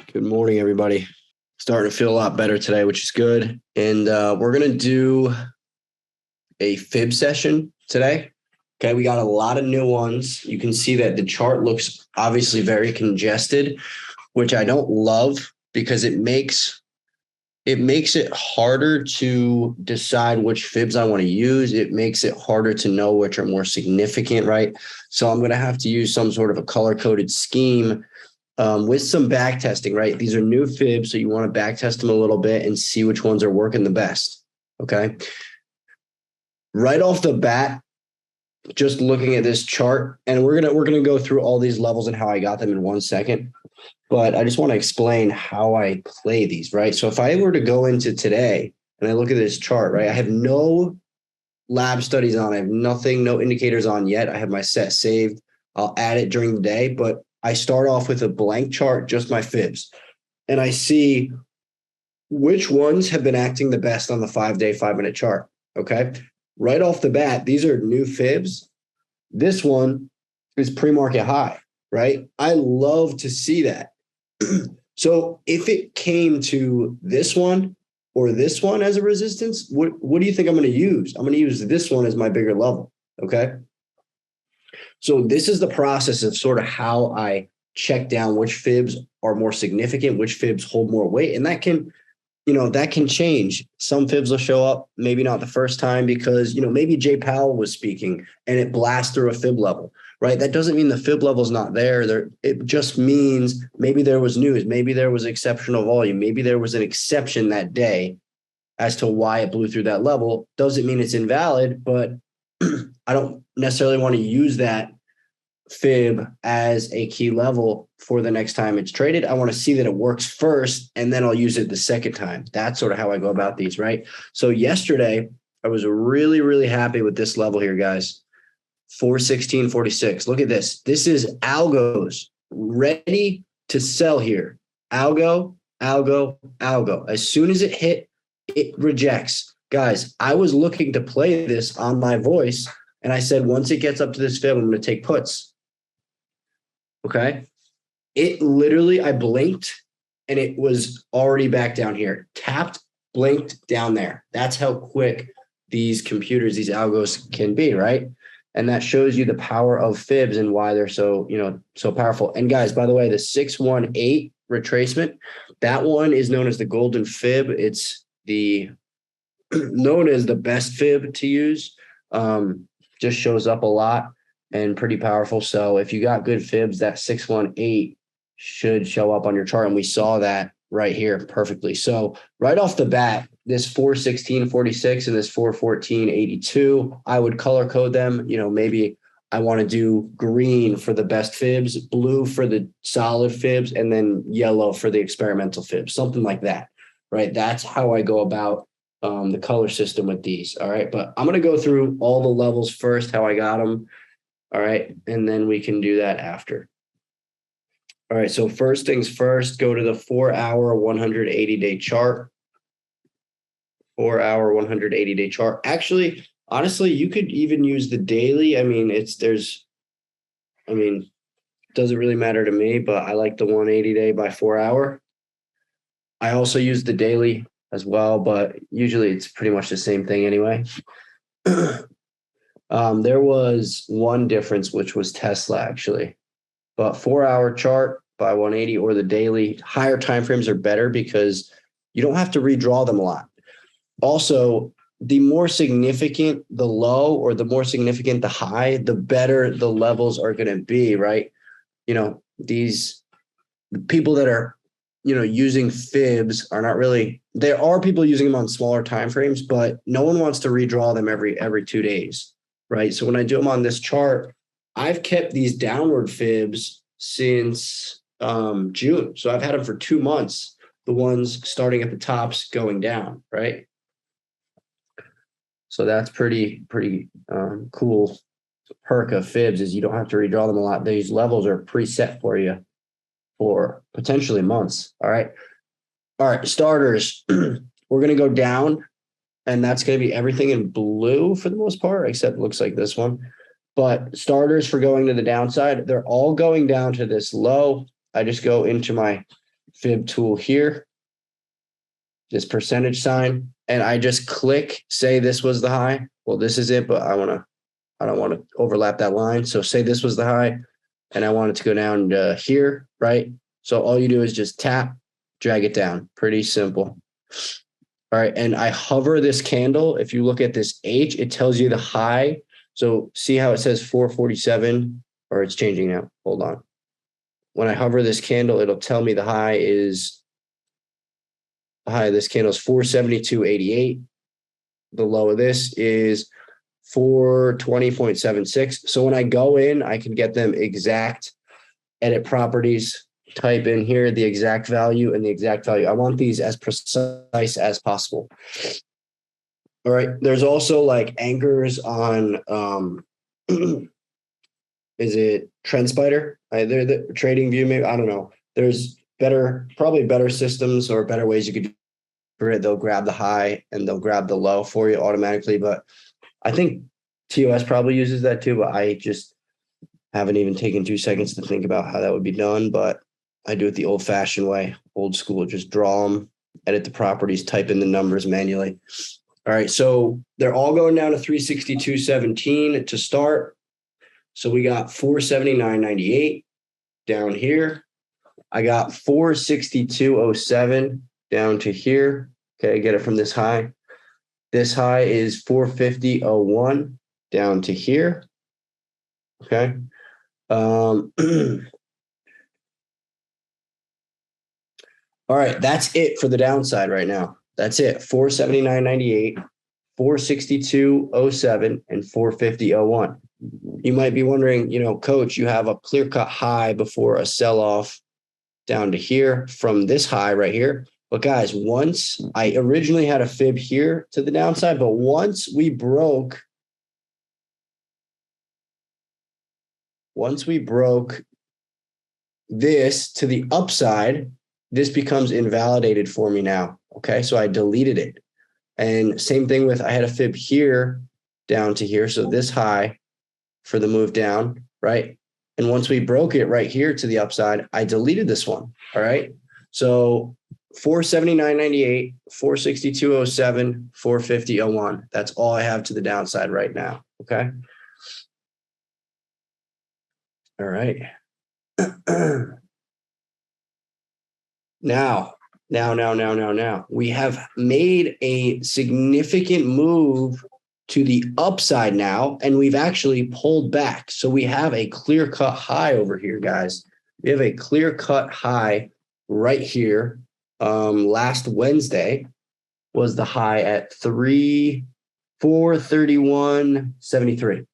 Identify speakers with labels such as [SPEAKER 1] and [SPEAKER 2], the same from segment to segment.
[SPEAKER 1] Good morning, everybody. Starting to feel a lot better today, which is good. And we're going to do a fib session today. Okay, we got a lot of new ones. You can see that the chart looks obviously very congested, which I don't love because it makes it harder to decide which fibs I want to use. It makes it harder to know which are more significant, right? So I'm going to have to use some sort of a color-coded scheme with some back testing, right? These are new fibs, so you want to back test them a little bit and see which ones are working the best, okay? Right off the bat, just looking at this chart, and we're gonna go through all these levels and how I got them in 1 second, but I just want to explain how I play these, right? So if I were to go into today and I look at this chart, right, I have no lab studies on, I have nothing, no indicators on yet. I have my set saved. I'll add it during the day, but I start off with a blank chart, just my fibs, and I see which ones have been acting the best on the 5-day, 5-minute chart. Okay. Right off the bat, these are new fibs. This one is pre-market high, right? I love to see that. So if it came to this one or this one as a resistance, what do you think I'm going to use? I'm going to use this one as my bigger level. Okay. So this is the process of sort of how I check down which fibs are more significant, which fibs hold more weight. And that can change. Some fibs will show up, maybe not the first time because, maybe Jay Powell was speaking and it blasts through a fib level, right? That doesn't mean the fib level is not there. It just means maybe there was news. Maybe there was exceptional volume. Maybe there was an exception that day as to why it blew through that level. Doesn't mean it's invalid, but I don't necessarily want to use that fib as a key level for the next time it's traded. I want to see that it works first, and then I'll use it the second time. That's sort of how I go about these, right? So yesterday, I was really, really happy with this level here, guys. 416.46. Look at this. This is algos ready to sell here. Algo, algo, algo. As soon as it hit, it rejects. Guys, I was looking to play this on my voice, and I said, once it gets up to this fib, I'm going to take puts. Okay. It literally, I blinked, and it was already back down here. Tapped, blinked, down there. That's how quick these computers, these algos can be, right? And that shows you the power of fibs and why they're so powerful. And guys, by the way, the 618 retracement, that one is known as the golden fib. It's known as the best fib to use. Just shows up a lot and pretty powerful. So if you got good fibs, that 618 should show up on your chart. And we saw that right here perfectly. So right off the bat, this 416.46 and this 414.82, I would color code them. Maybe I want to do green for the best fibs, blue for the solid fibs, and then yellow for the experimental fibs, something like that, right? That's how I go about the color system with these. All right. But I'm going to go through all the levels first, how I got them. All right. And then we can do that after. All right. So first things first, go to the 4-hour, 180-day chart. 4-hour, 180-day chart. Actually, honestly, you could even use the daily. Doesn't really matter to me, but I like the 180-day by 4-hour. I also use the daily as well, but usually it's pretty much the same thing anyway. There was one difference, which was Tesla, actually. But 4-hour chart by 180 or the daily, higher timeframes are better because you don't have to redraw them a lot. Also, the more significant the low or the more significant the high, the better the levels are going to be, right? These people that are using fibs are not really, there are people using them on smaller timeframes, but no one wants to redraw them every 2 days, right? So when I do them on this chart, I've kept these downward fibs since June. So I've had them for 2 months, the ones starting at the tops going down, right? So that's pretty cool perk of fibs is you don't have to redraw them a lot. These levels are preset for you for potentially months. All right. Starters. We're going to go down, and that's going to be everything in blue for the most part, except it looks like this one. But starters for going to the downside, they're all going down to this low. I just go into my fib tool here, this percentage sign, and I just click, say this was the high. Well, this is it, but I don't want to overlap that line. So say this was the high and I want it to go down to here, right? So all you do is just tap, drag it down. Pretty simple. All right. And I hover this candle. If you look at this H, it tells you the high. So see how it says 447, or it's changing now. Hold on. When I hover this candle, it'll tell me the high of this candle is 472.88. The low of this is 420.76. So when I go in, I can get them exact, edit properties, type in here the exact value and the exact value. I want these as precise as possible. All right. There's also like anchors on, is it TrendSpider? They're the Trading View, maybe. I don't know. There's probably better systems or better ways you could do it. They'll grab the high and they'll grab the low for you automatically. But I think TOS probably uses that too, but I just haven't even taken 2 seconds to think about how that would be done. But I do it the old fashioned way, old school, just draw them, edit the properties, type in the numbers manually. All right. So they're all going down to 362.17 to start. So we got 479.98 down here. I got 462.07 down to here. Okay. Get it from this high. This high is 450.01 down to here. Okay. All right, that's it for the downside right now. That's it. 479.98, 462.07, and 450.01. You might be wondering, Coach, you have a clear-cut high before a sell-off down to here from this high right here. But guys, once I originally had a fib here to the downside, but once we broke this to the upside, this becomes invalidated for me now. Okay. So I deleted it. And same thing with, I had a fib here down to here. So this high for the move down, right? And once we broke it right here to the upside, I deleted this one. All right. So 479.98, 462.07, 450.01. That's all I have to the downside right now. Okay. All right. Now, we have made a significant move to the upside now, and we've actually pulled back. So we have a clear-cut high over here, guys. We have a clear-cut high right here. Last Wednesday was the high at 431.73.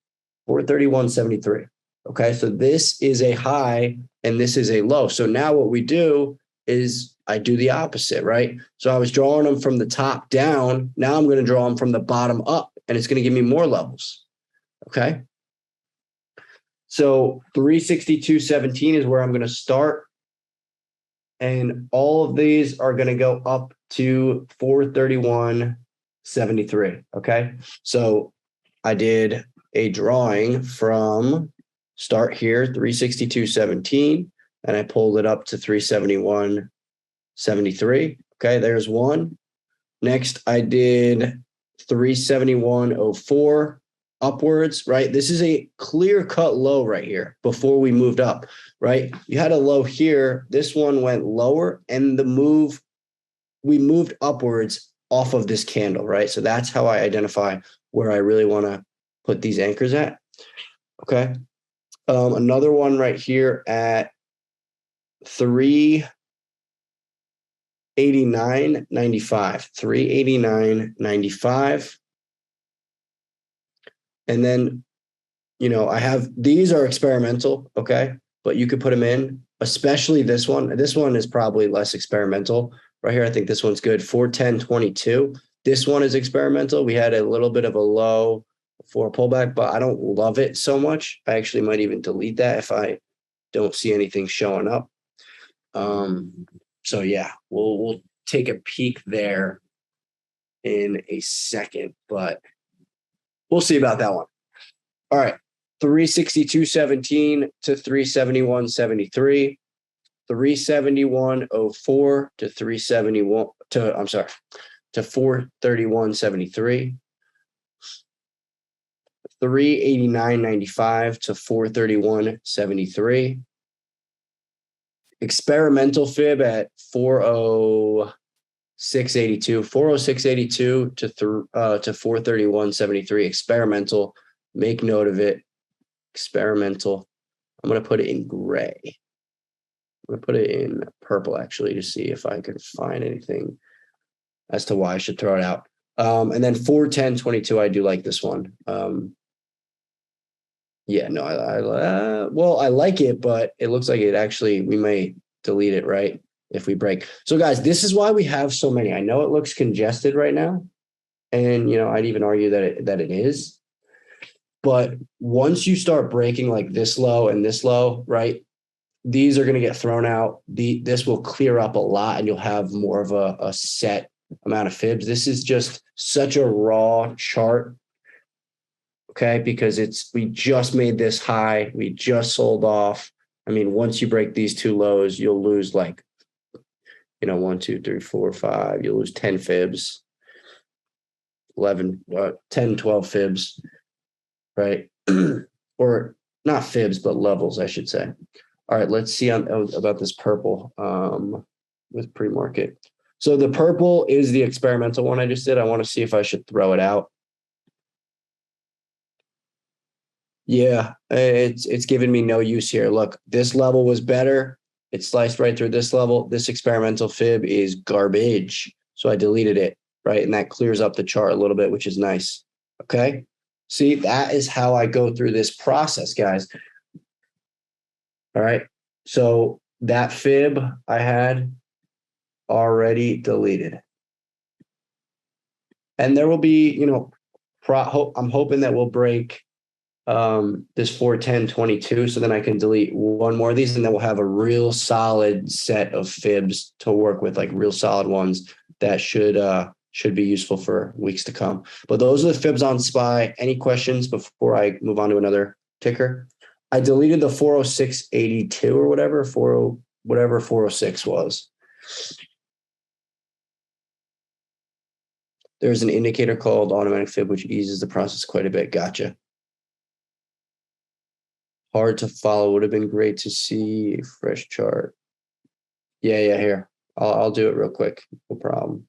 [SPEAKER 1] 431.73. Okay, so this is a high and this is a low. So now what we do is I do the opposite, right? So I was drawing them from the top down. Now I'm going to draw them from the bottom up, and it's going to give me more levels. Okay. So 362.17 is where I'm going to start. And all of these are going to go up to 431.73. Okay. So I did a drawing from start here, 362.17, and I pulled it up to 371.73. Okay, there's one. Next, I did 371.04 upwards, right? This is a clear-cut low right here before we moved up, right? You had a low here. This one went lower, and we moved upwards off of this candle, right? So that's how I identify where I really want to put these anchors at. Okay. Another one right here at 389.95. 389.95. And then, I have, these are experimental. Okay. But you could put them in, especially this one. This one is probably less experimental right here. I think this one's good. 410.22. This one is experimental. We had a little bit of a low for a pullback, but I don't love it so much. I actually might even delete that if I don't see anything showing up. So yeah, we'll take a peek there in a second, but we'll see about that one. All right. 362.17 to 371.73. 371.04 to 371 to, I'm sorry, to 431.73. 389.95 to 431.73. Experimental fib at 406.82. 406.82 to 431.73. Experimental. Make note of it. Experimental. I'm going to put it in gray. I'm going to put it in purple, actually, to see if I can find anything as to why I should throw it out. And then 410.22, I do like this one. Yeah, no, I like it, but it looks like it actually, we may delete it, right? If we break. So guys, this is why we have so many. I know it looks congested right now. And, I'd even argue that it is. But once you start breaking like this low and this low, right? These are going to get thrown out. This will clear up a lot and you'll have more of a set amount of fibs. This is just such a raw chart. Okay, because we just made this high. We just sold off. I mean, once you break these two lows, you'll lose 1, 2, 3, 4, 5. You'll lose 10 fibs, 11, 10, 12 fibs, right? Or not fibs, but levels, I should say. All right, let's see about this purple with pre-market. So the purple is the experimental one I just did. I want to see if I should throw it out. Yeah, it's giving me no use here. Look, this level was better. It sliced right through this level. This experimental fib is garbage. So I deleted it, right? And that clears up the chart a little bit, which is nice. Okay. See, that is how I go through this process, guys. All right. So that fib I had already deleted. And there will be, I'm hoping that we'll break this 410.22. So then I can delete one more of these and then we'll have a real solid set of fibs to work with, like real solid ones that should be useful for weeks to come. But those are the fibs on SPY. Any questions before I move on to another ticker? I deleted the 406.82 or whatever 406 was. There's an indicator called automatic fib, which eases the process quite a bit. Gotcha. Hard to follow. Would have been great to see a fresh chart. Yeah, here. I'll do it real quick. No problem.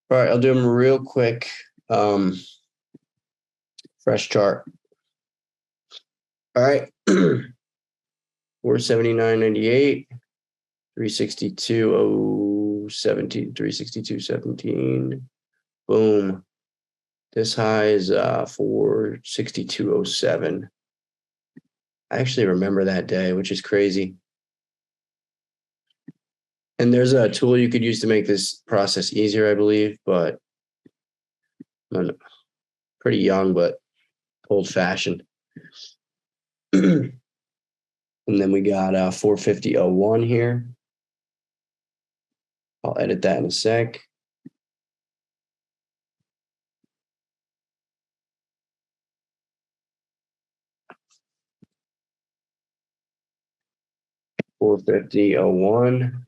[SPEAKER 1] All right, I'll do them real quick. Fresh chart. All right. 479.98, 362.17, 362.17. Boom. This high is 462.07. I actually remember that day, which is crazy. And there's a tool you could use to make this process easier, I believe, but I'm pretty young, but old-fashioned. And then we got 450.01 here. I'll edit that in a sec. $450.01.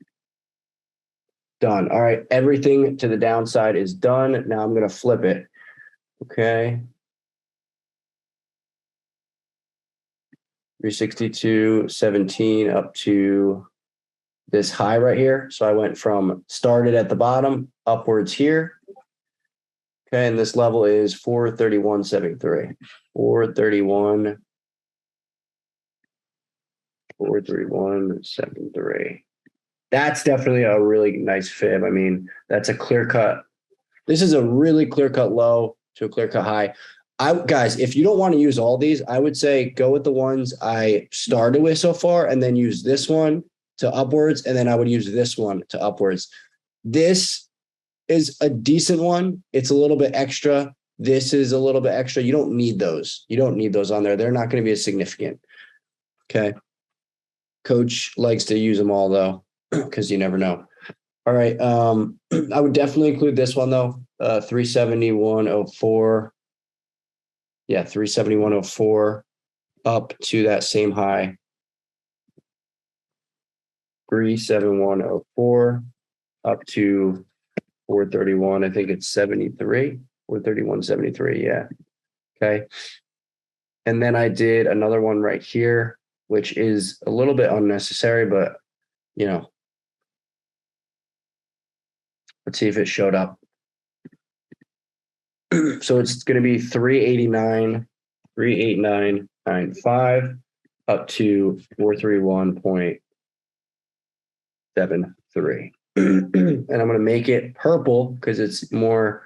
[SPEAKER 1] Done. All right. Everything to the downside is done. Now I'm going to flip it. Okay. 362.17 up to this high right here. So I went from started at the bottom upwards here. Okay. And this level is 431.73. 431.73. That's definitely a really nice fib. I mean, that's a clear cut. This is a really clear cut low to a clear cut high. Guys, if you don't want to use all these, I would say go with the ones I started with so far and then use this one to upwards. And then I would use this one to upwards. This is a decent one. It's a little bit extra. This is a little bit extra. You don't need those. You don't need those on there. They're not going to be as significant. Okay. Coach likes to use them all though, because you never know. All right. I would definitely include this one though. 371.04. Yeah, 371.04 up to that same high. 371.04 up to 431. I think it's 73. 431.73. Yeah. Okay. And then I did another one right here, which is a little bit unnecessary, but you know, let's see if it showed up. So it's going to be 389, 389.95 up to 431.73. And I'm going to make it purple because it's more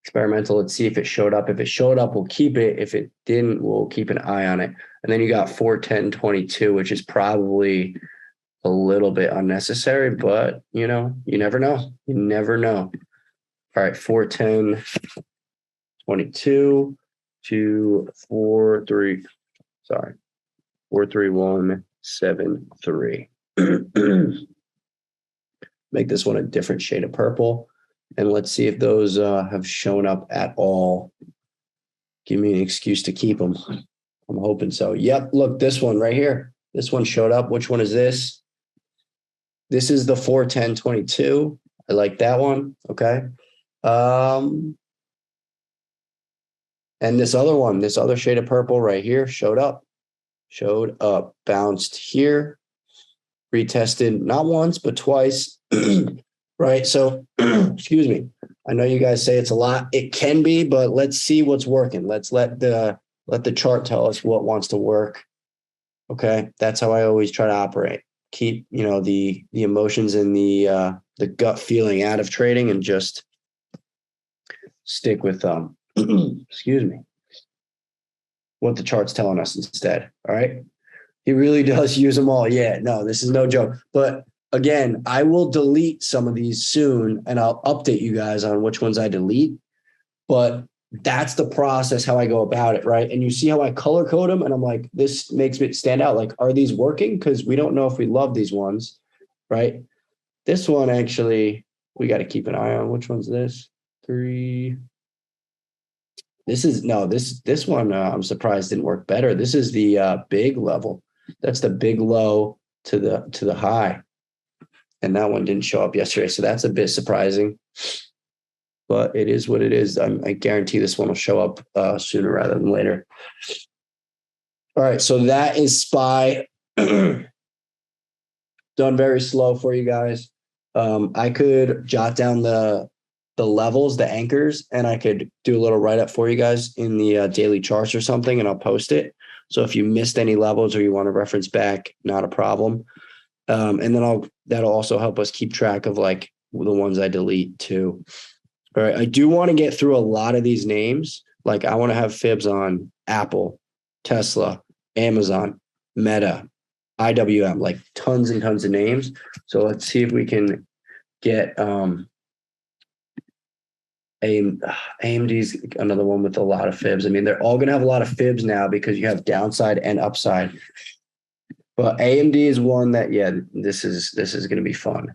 [SPEAKER 1] experimental. Let's see if it showed up. If it showed up, we'll keep it. If it didn't, we'll keep an eye on it. And then you got 410.22, which is probably a little bit unnecessary, but you know, you never know. You never know. All right, 410.22 to 431.73. Make this one a different shade of purple. And let's see if those have shown up at all. Give me an excuse to keep them. I'm hoping so. Yep, look, this one right here. This one showed up. Which one is this? This is the 410.22. I like that one. Okay. And this other one, this other shade of purple right here showed up, bounced here, retested not once, but twice. Right. So, excuse me. I know you guys say it's a lot. It can be, but let's see what's working. Let's let the chart tell us what wants to work. Okay. That's how I always try to operate. Keep, you know, the emotions and the gut feeling out of trading and just stick with excuse me, what the chart's telling us instead. All right. He really does use them all. Yeah, no, this is no joke. But again, I will delete some of these soon and I'll update you guys on which ones I delete. But that's the process, how I go about it, right? And you see how I color code them, and I'm like, this makes me stand out. Like, are these working? Because we don't know if we love these ones, right? This one, actually, we got to keep an eye on. Which one's this? 3. This is no, this one I'm surprised didn't work better. This is the big level. That's the big low to the high. And that one didn't show up yesterday. So that's a bit surprising. But it is what it is. I guarantee this one will show up sooner rather than later. All right. So that is SPY. Done very slow for you guys. I could jot down the levels, the anchors, and I could do a little write-up for you guys in the daily charts or something, and I'll post it. So if you missed any levels or you want to reference back, not a problem. And then that'll also help us keep track of like the ones I delete too. All right. I do want to get through a lot of these names. Like I want to have Fibs on Apple, Tesla, Amazon, Meta, IWM, like tons and tons of names. So let's see if we can get AMD's another one with a lot of fibs. I mean, they're all going to have a lot of fibs now because you have downside and upside. But AMD is one that, yeah, this is going to be fun.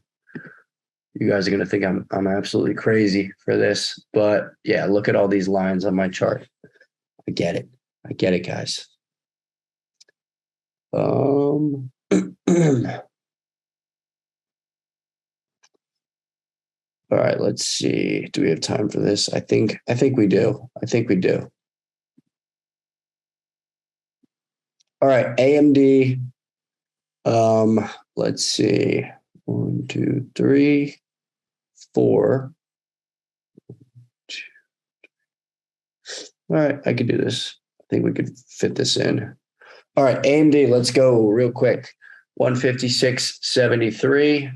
[SPEAKER 1] You guys are going to think I'm absolutely crazy for this, but yeah, look at all these lines on my chart. I get it, guys. All right, let's see. Do we have time for this? I think we do. All right, AMD. Let's see. 1, 2, 3, 4. All right, I could do this. I think we could fit this in. All right, AMD, let's go real quick. 156.73,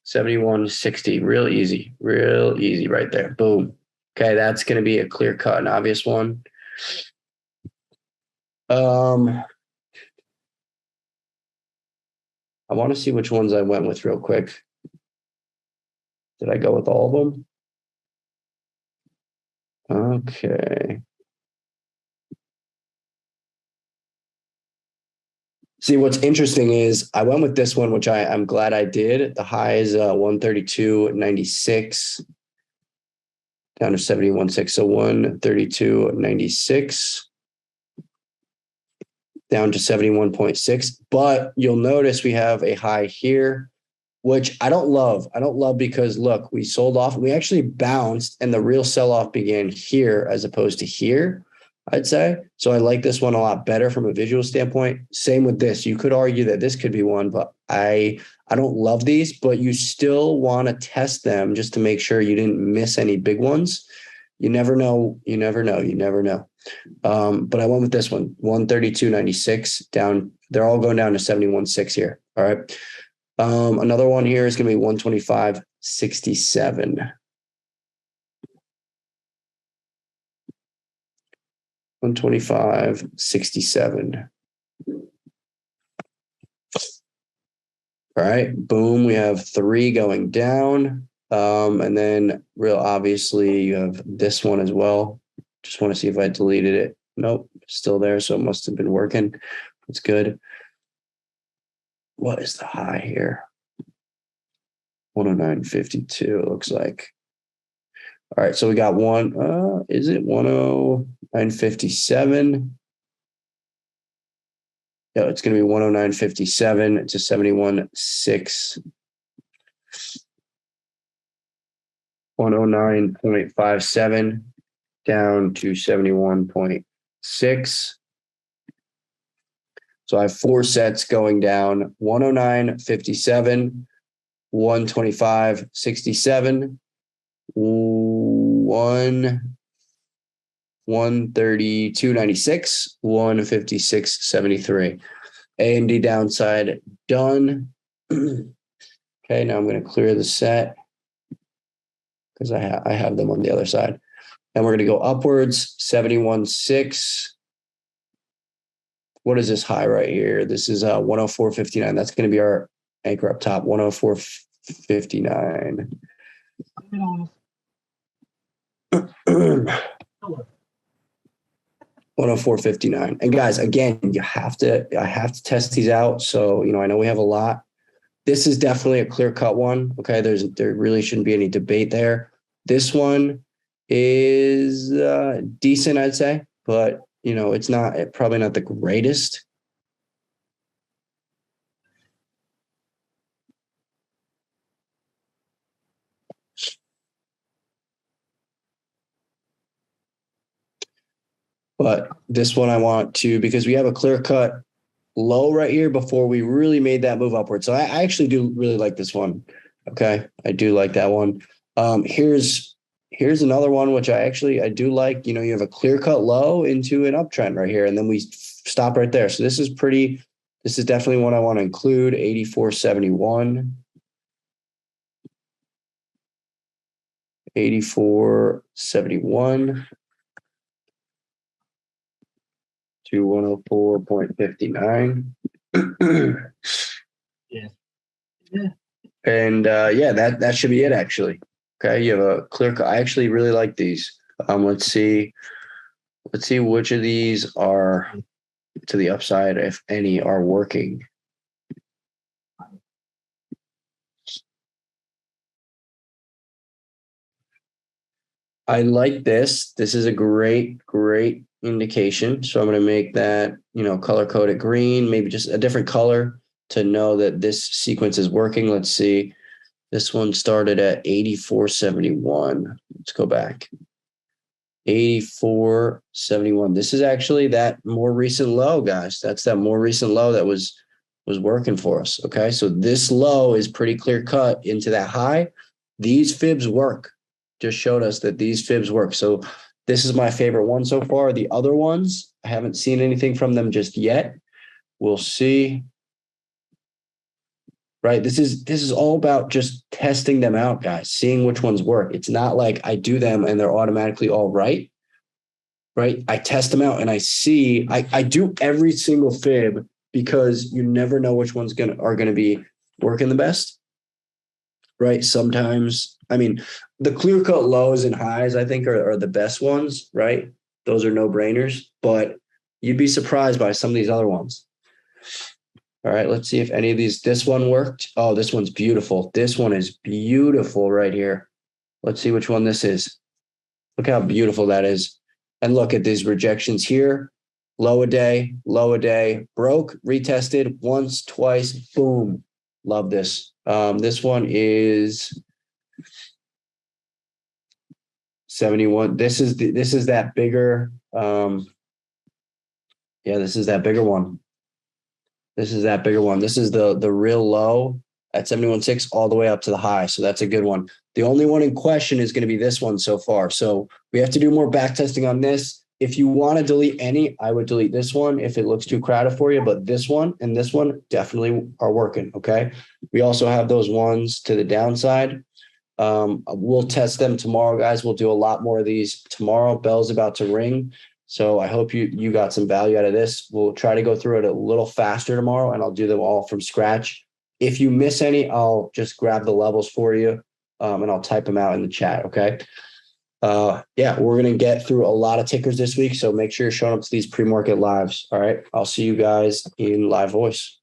[SPEAKER 1] 71.60. Real easy right there. Boom. Okay, that's going to be a clear cut and obvious one. I want to see which ones I went with real quick. Did I go with all of them? Okay. See, what's interesting is I went with this one, which I'm glad I did. The high is 132.96 down to 71.6. So 132.96 down to 71.6. But you'll notice we have a high here, which I don't love. I don't love because look, we sold off. We actually bounced and the real sell-off began here as opposed to here, I'd say. So I like this one a lot better from a visual standpoint. Same with this. You could argue that this could be one, but I don't love these, but you still want to test them just to make sure you didn't miss any big ones. You never know. You never know. You never know. But I went with this one, 132.96 down. They're all going down to 71.6 here. All right. Another one here is going to be 125.67. 125.67. All right, boom. We have 3 going down. And then real obviously you have this one as well. Just want to see if I deleted it. Nope, still there. So it must have been working. That's good. What is the high here? 109.52, it looks like. All right, so we got one. Is it 109.57? Yeah, it's going to be 109.57 to 71.6. 109.57 down to 71.6. So I have 4 sets going down: 109.57, 125.67, 132.96, 156.73. A and D downside done. Okay, now I'm going to clear the set because I have them on the other side. And we're going to go upwards, 71.6. What is this high right here? This is 104.59. That's going to be our anchor up top, 104.59. 104.59. And guys, again, I have to test these out. So, I know we have a lot. This is definitely a clear-cut one. Okay, there really shouldn't be any debate there. This one is decent, I'd say, but it's probably not the greatest. But this one I want to, because we have a clear-cut low right here before we really made that move upward. So I actually do really like this one. Okay, I do like that one. Here's another one which I do like. You have a clear-cut low into an uptrend right here, and then we stop right there. So this is definitely one I want to include. 84.71. 84.71 to 104.59. Yeah. And that should be it actually. Okay, you have a clear cut. I actually really like these. Let's see which of these are to the upside, if any are working. I like this. This is a great indication. So I'm going to make that, color coded green, maybe just a different color to know that this sequence is working. Let's see. This one started at 84.71. Let's go back. 84.71. This is actually that more recent low, guys. That's that more recent low that was working for us. Okay. So this low is pretty clear cut into that high. These fibs work. Just showed us that these fibs work. So this is my favorite one so far. The other ones, I haven't seen anything from them just yet. We'll see. Right. This is all about just testing them out, guys, seeing which ones work. It's not like I do them and they're automatically all right. Right. I test them out and I see I do every single fib because you never know which ones are going to be working the best. Right. Sometimes, the clear cut lows and highs, I think, are the best ones. Right. Those are no brainers, but you'd be surprised by some of these other ones. All right, let's see if any of these, this one worked. Oh, this one's beautiful. This one is beautiful right here. Let's see which one this is. Look how beautiful that is. And look at these rejections here. Low a day, broke, retested once, twice, boom. Love this. This one is 71. This is that bigger. This is that bigger one. This is that bigger one. This is the real low at 71.6 all the way up to the high. So that's a good one. The only one in question is going to be this one so far. So we have to do more back testing on this. If you want to delete any, I would delete this one if it looks too crowded for you. But this one and this one definitely are working. Okay. We also have those ones to the downside. We'll test them tomorrow, guys. We'll do a lot more of these tomorrow. Bell's about to ring. So I hope you got some value out of this. We'll try to go through it a little faster tomorrow, and I'll do them all from scratch. If you miss any, I'll just grab the levels for you, and I'll type them out in the chat, okay? We're going to get through a lot of tickers this week, so make sure you're showing up to these pre-market lives, all right? I'll see you guys in live voice.